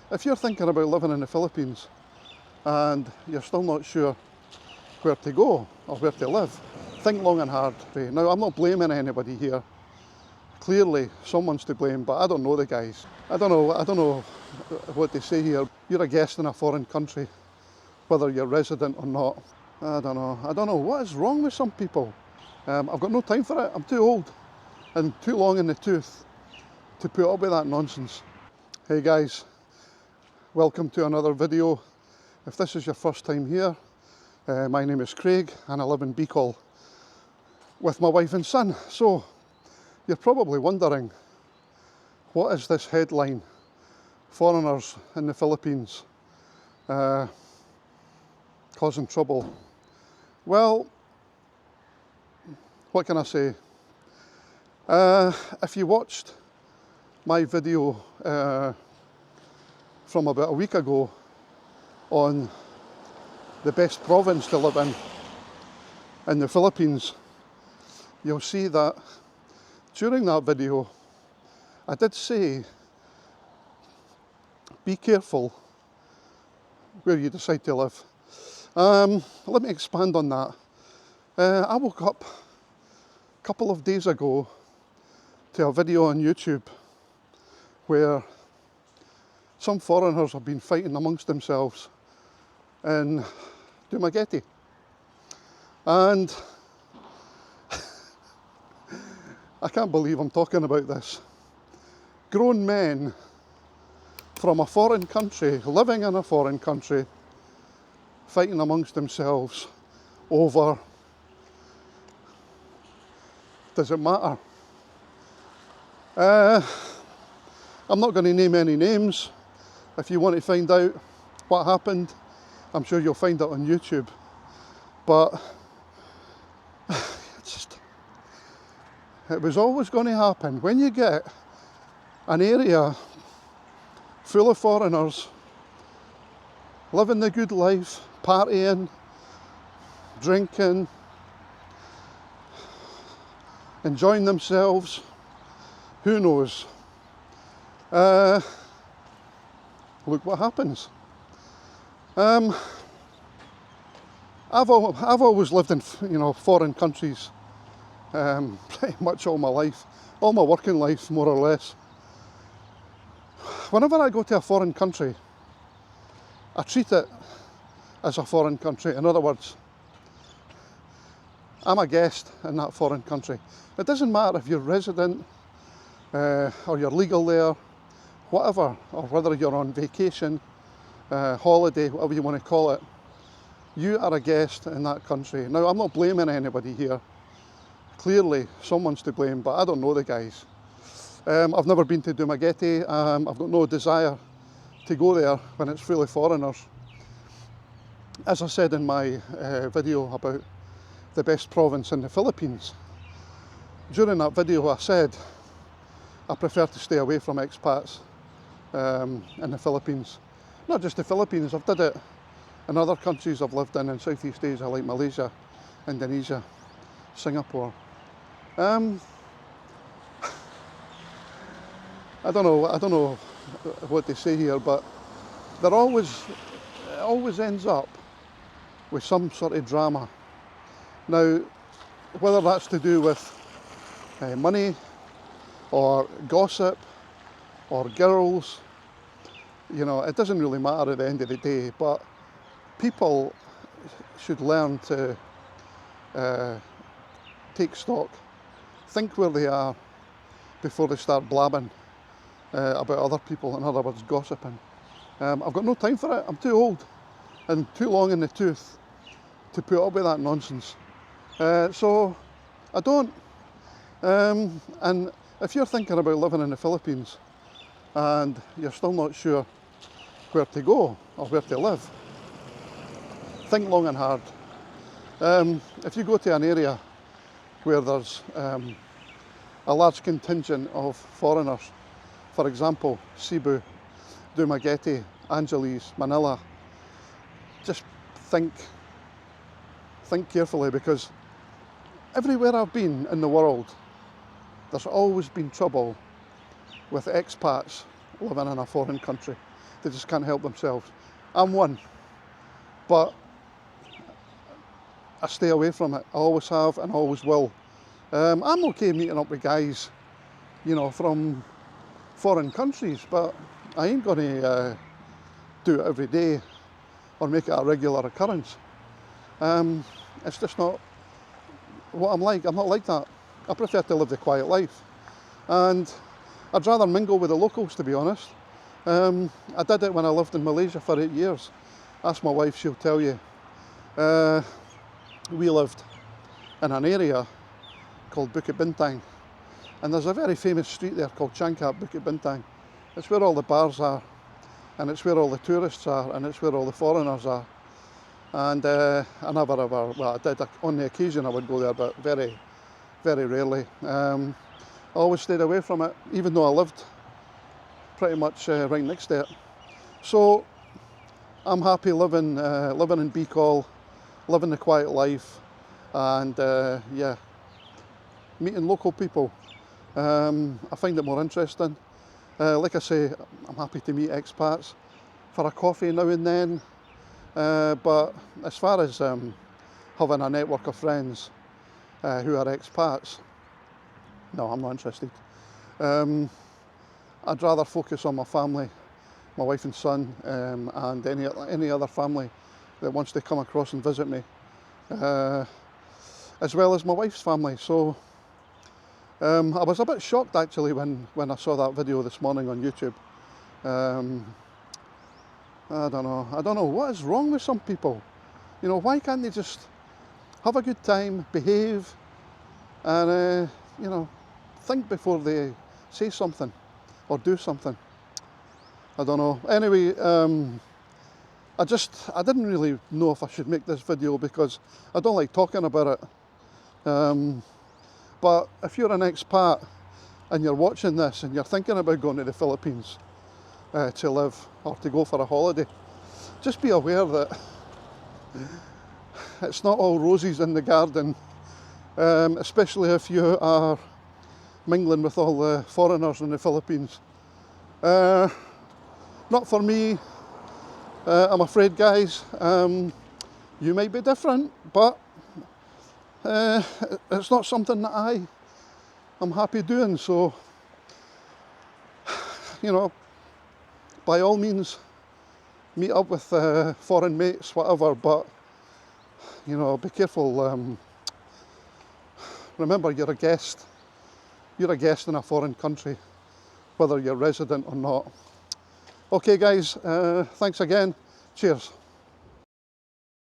If you're thinking about living in the Philippines and you're still not sure where to go or where to live, think long and hard. Now, I'm not blaming anybody here. Clearly, someone's to blame, but I don't know the guys. I don't know what they say here. You're a guest in a foreign country, whether you're resident or not. I don't know. What is wrong with some people? I've got no time for it. I'm too old and too long in the tooth to put up with that nonsense. Hey guys, welcome to another video. If this is your first time here, my name is Craig and I live in Beacol with my wife and son. So you're probably wondering, what is this headline? Foreigners in the Philippines causing trouble. Well, what can I say? If you watched my video from about a week ago on the best province to live in the Philippines, you'll see that during that video I did say be careful where you decide to live. Let me expand on that. I woke up a couple of days ago to a video on YouTube where some foreigners have been fighting amongst themselves in Dumaguete. And I can't believe I'm talking about this. Grown men from a foreign country, living in a foreign country, fighting amongst themselves over, does it matter? I'm not going to name any names. If you want to find out what happened, I'm sure you'll find it on YouTube. But it was always going to happen. When you get an area full of foreigners living the good life, partying, drinking, enjoying themselves, who knows? Look what happens. I've always lived in foreign countries, pretty much all my life, all my working life more or less. Whenever I go to a foreign country, I treat it as a foreign country. In other words, I'm a guest in that foreign country. It doesn't matter if you're resident or you're legal there, whatever, or whether you're on vacation, holiday, whatever you want to call it. You are a guest in that country. Now, I'm not blaming anybody here. Clearly, someone's to blame, but I don't know the guys. I've never been to Dumaguete. I've got no desire to go there when it's full of foreigners. As I said in my video about the best province in the Philippines, during that video I said I prefer to stay away from expats in the Philippines. Not just the Philippines, I've did it in other countries I've lived in Southeast Asia, like Malaysia, Indonesia, Singapore. I don't know what they say here, but it always ends up with some sort of drama. Now, whether that's to do with money or gossip or girls, it doesn't really matter at the end of the day, but people should learn to take stock, think where they are before they start blabbing about other people, in other words, gossiping. I've got no time for it. I'm too old and too long in the tooth to put up with that nonsense. So I don't. And if you're thinking about living in the Philippines and you're still not sure where to go or where to live, think long and hard. If you go to an area where there's a large contingent of foreigners, for example, Cebu, Dumaguete, Angeles, Manila, just think carefully, because everywhere I've been in the world, there's always been trouble with expats living in a foreign country. They just can't help themselves. I'm one, but I stay away from it. I always have and always will. I'm okay meeting up with guys, you know, from foreign countries, but I ain't going to do it every day or make it a regular occurrence. It's just not what I'm like. I'm not like that. I prefer to live the quiet life, and I'd rather mingle with the locals, to be honest. I did it when I lived in Malaysia for 8 years. Ask my wife, she'll tell you. We lived in an area called Bukit Bintang, and there's a very famous street there called Changkat Bukit Bintang. It's where all the bars are, and it's where all the tourists are, and it's where all the foreigners are. And I never ever, well, I did on the occasion I would go there, but very, very rarely. I always stayed away from it, even though I lived pretty much right next to it. So I'm happy living in Bicol, living the quiet life, and yeah, meeting local people. I find it more interesting. Like I say, I'm happy to meet expats for a coffee now and then. But as far as having a network of friends who are expats, no, I'm not interested. I'd rather focus on my family, my wife and son, and any other family that wants to come across and visit me, as well as my wife's family. So I was a bit shocked actually when I saw that video this morning on YouTube. I don't know what is wrong with some people. You know, why can't they just have a good time, behave, and you know, think before they say something or do something? I don't know. Anyway, I didn't really know if I should make this video because I don't like talking about it. But if you're an expat and you're watching this and you're thinking about going to the Philippines to live or to go for a holiday, just be aware that it's not all roses in the garden, especially if you are mingling with all the foreigners in the Philippines. Not for me. I'm afraid, guys, you might be different, but it's not something that I'm happy doing. So, you know, by all means, meet up with foreign mates, whatever, but, you know, be careful. Remember, you're a guest. You're a guest in a foreign country, whether you're resident or not. Okay, guys, thanks again. Cheers.